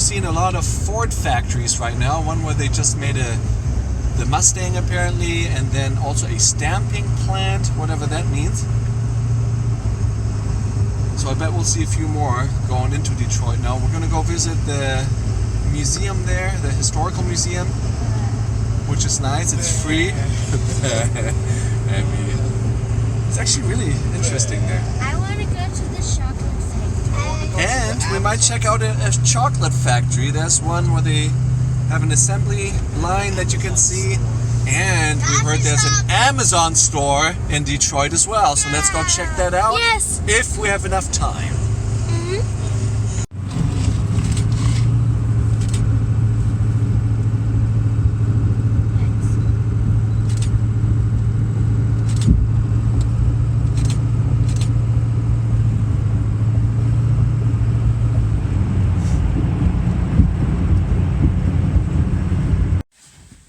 seeing a lot of Ford factories right now. One where they just made the Mustang apparently, and then also a stamping plant, whatever that means. So I bet we'll see a few more going into Detroit now. We're going to go visit the museum there, the historical museum, which is nice. It's free. It's actually really interesting there. I want to go to the chocolate factory. And we might check out a chocolate factory. There's one where they have an assembly line that you can see. And we heard there's an Amazon store in Detroit as well. So let's go check that out. Yes. If we have enough time.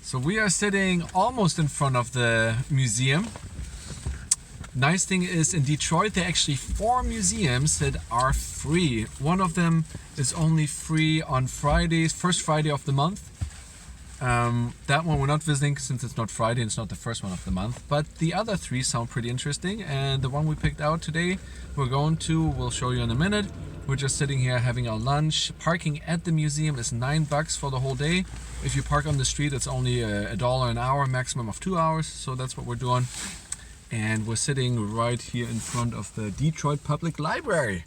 So we are sitting almost in front of the museum. Nice thing is in Detroit there are actually 4 museums that are free. One of them is only free on Fridays, first Friday of the month. That one we're not visiting since it's not Friday and it's not the first one of the month. But the other 3 sound pretty interesting, and the one we picked out today we'll show you in a minute. We're just sitting here having our lunch. Parking at the museum is $9 for the whole day. If you park on the street, it's only $1 an hour, maximum of 2 hours. So that's what we're doing. And we're sitting right here in front of the Detroit Public Library.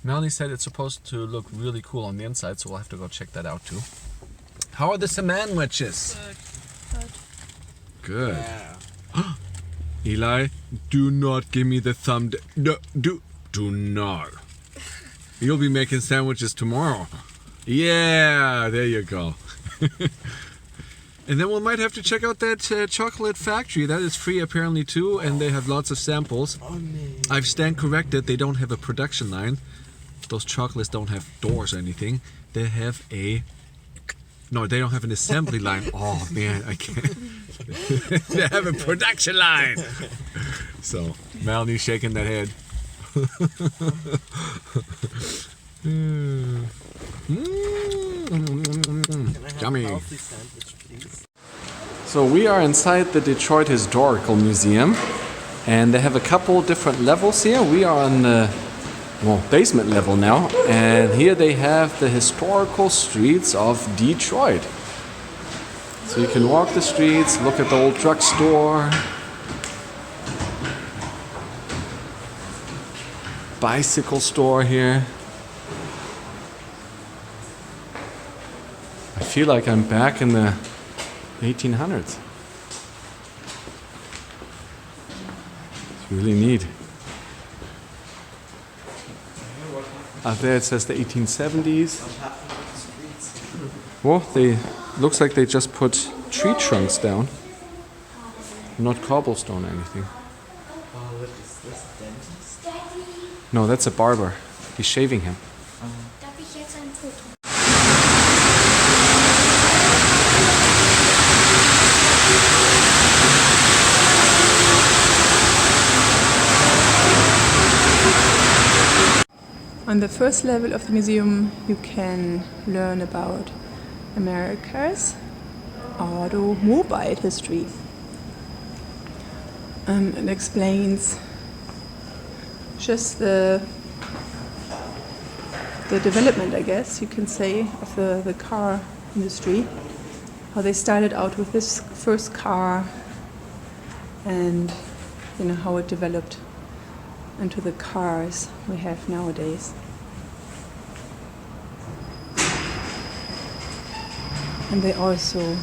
Melanie said it's supposed to look really cool on the inside, so we'll have to go check that out too. How are the sandwiches? Good. Yeah. Eli, do not give me the thumb. Do not. You'll be making sandwiches tomorrow. Yeah, there you go. And then we might have to check out that chocolate factory. That is free apparently too, and they have lots of samples. I've stand corrected, they don't have a production line. Those chocolates don't have doors or anything. They have no, they don't have an assembly line. Oh man, I can't. They have a production line. So, Melanie's shaking that head. Yummy. Sandwich, please? So we are inside the Detroit Historical Museum, and they have a couple different levels here. We are on the basement level now, and here they have the historical streets of Detroit. So you can walk the streets, look at the old drugstore, bicycle store here. I feel like I'm back in the 1800s. It's really neat. Out there it says the 1870s. Well, looks like they just put tree trunks down, not cobblestone or anything. What is this, dentist? No, that's a barber. He's shaving him. Darf ich jetzt ein Foto? On the first level of the museum, you can learn about America's automobile history. It explains just the development, I guess you can say, of the car industry. How they started out with this first car, and how it developed into the cars we have nowadays. And they also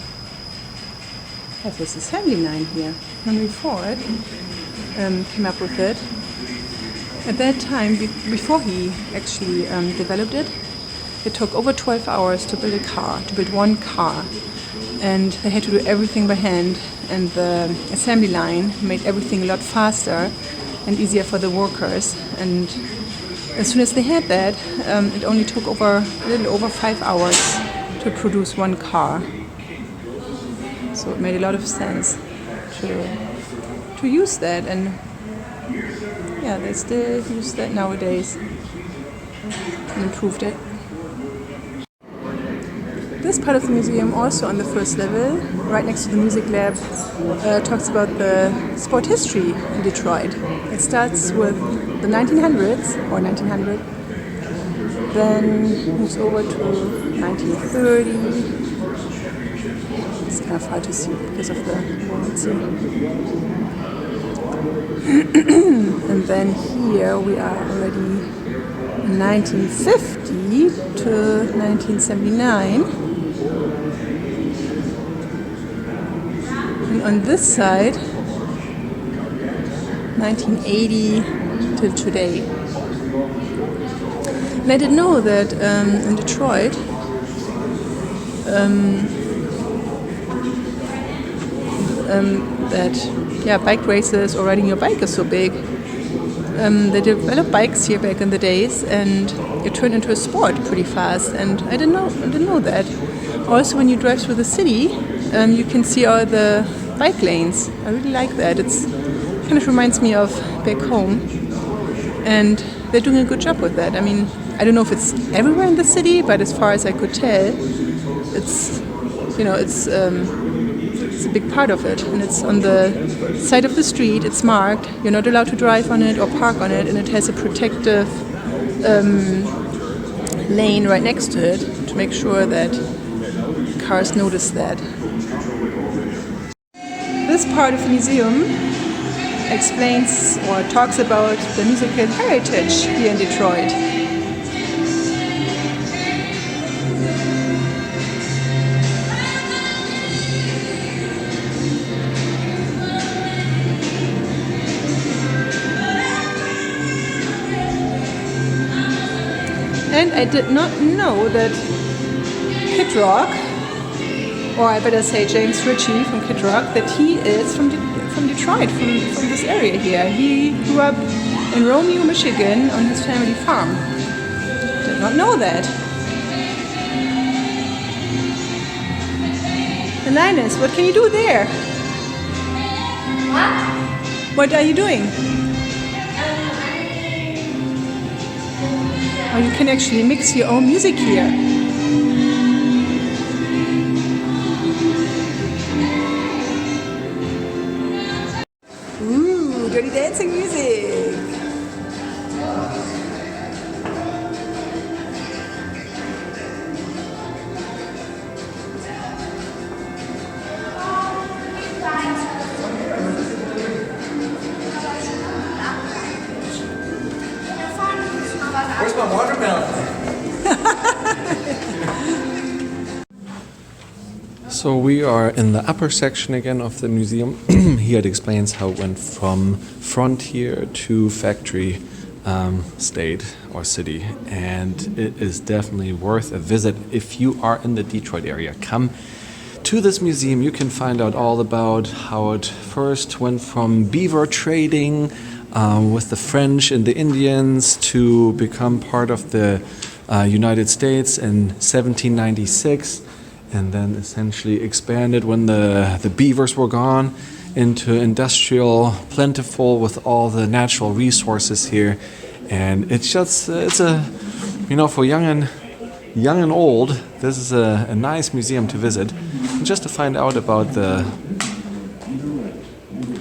have this assembly line here. Henry Ford came up with it. At that time, before he actually developed it, it took over 12 hours to build a car, to build one car. And they had to do everything by hand, and the assembly line made everything a lot faster and easier for the workers. And as soon as they had that, it only took a little over 5 hours to produce one car. So it made a lot of sense to use that, and yeah, they still use that nowadays and improved it. This part of the museum, also on the first level, right next to the music lab, talks about the sport history in Detroit. It starts with the 1900s, or 1900, then moves over to 1930. It's kind of hard to see because of the words here. And then here we are already in 1950 to 1979. And on this side, 1980 till today. And I didn't know that in Detroit, that bike races or riding your bike is so big. They developed bikes here back in the days, and it turned into a sport pretty fast. And I didn't know that. Also, when you drive through the city, you can see all the bike lanes. I really like that. It's kind of reminds me of back home, and they're doing a good job with that. I mean, I don't know if it's everywhere in the city, but as far as I could tell, it's a big part of it, and it's on the side of the street. It's marked. You're not allowed to drive on it or park on it, and it has a protective lane right next to it to make sure that cars notice that. This part of the museum explains or talks about the musical heritage here in Detroit. And I did not know that Kid Rock, or I better say James Ritchie from Kid Rock, that he is from Detroit, from this area here. He grew up in Romeo, Michigan on his family farm. Did not know that. And Linus, what can you do there? What are you doing? Oh, you can actually mix your own music here. Ooh, dirty dancing music. Where's my watermelon? So we are in the upper section again of the museum. Here it explains how it went from frontier to factory state or city, and it is definitely worth a visit if you are in the Detroit area. Come to this museum. You can find out all about how it first went from beaver trading with the French and the Indians to become part of the United States in 1796, and then essentially expanded when the beavers were gone into industrial, plentiful with all the natural resources here. And it's just, it's a, for young and old, this is a nice museum to visit, and just to find out about the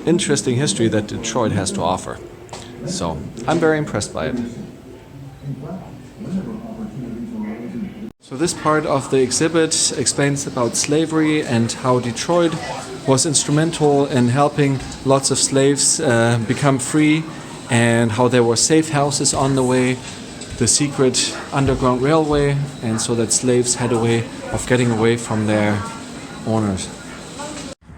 interesting history that Detroit has to offer. So I'm very impressed by it. So this part of the exhibit explains about slavery and how Detroit was instrumental in helping lots of slaves become free, and how there were safe houses on the way, the secret underground railway, and so that slaves had a way of getting away from their owners.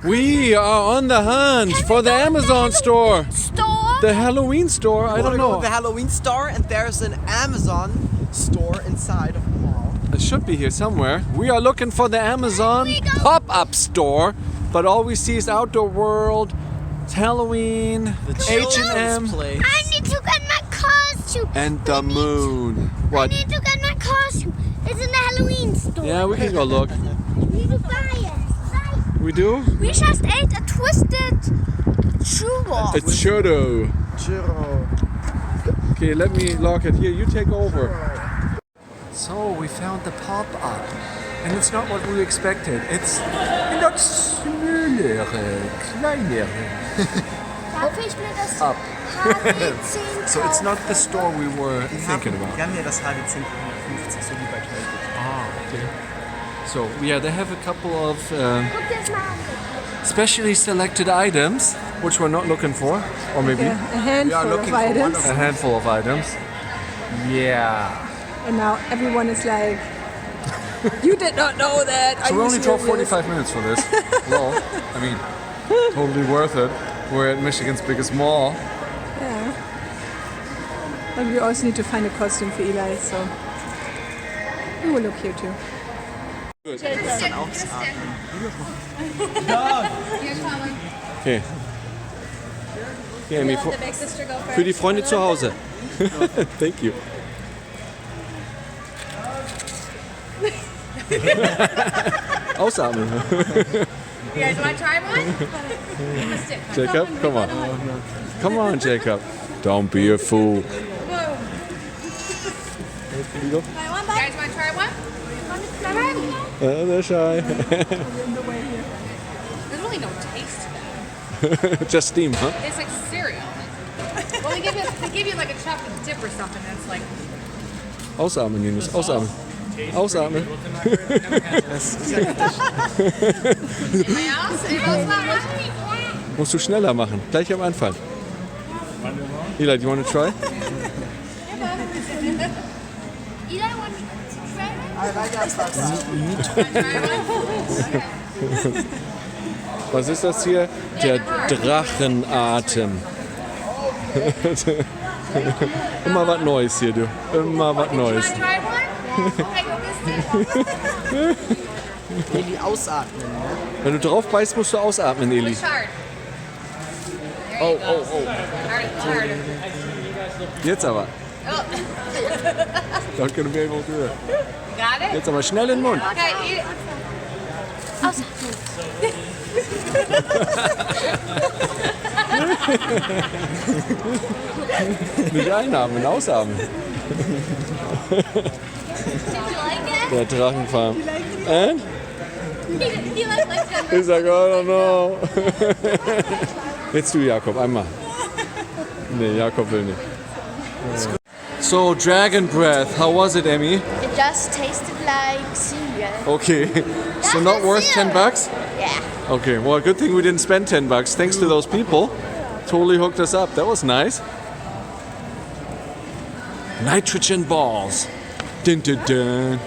We are on the hunt for the Amazon store. The Halloween store, I don't know. Go to the Halloween store, and there's an Amazon store inside of the mall. It should be here somewhere. We are looking for the Amazon pop-up store, but all we see is Outdoor World, it's Halloween, H&M, place. I need to get my costume. and the moon. What? I need to get my costume. It's in the Halloween store. Yeah, we can go look. We need to buy it. We do? We just ate a twisted churro. It's churro. Churro. Okay, let me lock it here. You take over. So we found the pop-up, and it's not what we expected. It's a lot smaller, kleiner. Darf ich mir das Up. HW10 So it's not the store we were thinking about. Wir haben ja das HW10 50, so wie bei Dragen. Ah, okay. So yeah, they have a couple of Guck das mal an. specially selected items, which we're not looking for, or maybe A handful of items. a handful of items. Yeah. And now everyone is like, you did not know that. So Are we you only drove serious?" 45 minutes for this. Well, I mean, totally worth it. We're at Michigan's biggest mall. Yeah. But we also need to find a costume for Eli, so we will look here too. Okay. Okay, Amy, für die Freunde zu Hause. Thank you. Ausatmen. You guys want to try one? Give a stick. Jacob, come on. Come on, Jacob. Don't be a fool. You guys want to try one? They're shy. There's really no taste to that. Just steam, huh? It's like cereal. Well, they give you like a chocolate dip or something that's like. Ausatmen, Linus. Ausatmen. Ausatmen. Anybody else? Anybody else want one? Musst du schneller machen. Gleich am Anfang. Eli, do you want to try? Eli, want to try it? Was ist das hier? Der Drachenatem. Immer was Neues hier, du. Immer was Neues. Want to try one? Okay, go this way. Eli, ausatmen. Ne? Wenn du drauf beißt, musst du ausatmen, Eli. Push hard. There Oh, you go. oh, oh. Harder. Jetzt aber. Oh. Not gonna be able to do it. Got it? Jetzt aber schnell in den Mund. Okay, eat it. Nicht einatmen, ausatmen. Did you like Der Drachenfarm. And? it? He like that. Ich sag, I don't know. Jetzt du, Jakob, einmal. Nee, Jakob will nicht. So, Dragon Breath, how was it, Emmy? It just tasted like cereal. Okay, so not worth 10 bucks? Yeah. Okay, well, good thing we didn't spend 10 bucks. Thanks to those people. Totally hooked us up. That was nice. Nitrogen balls. Dun, dun, dun.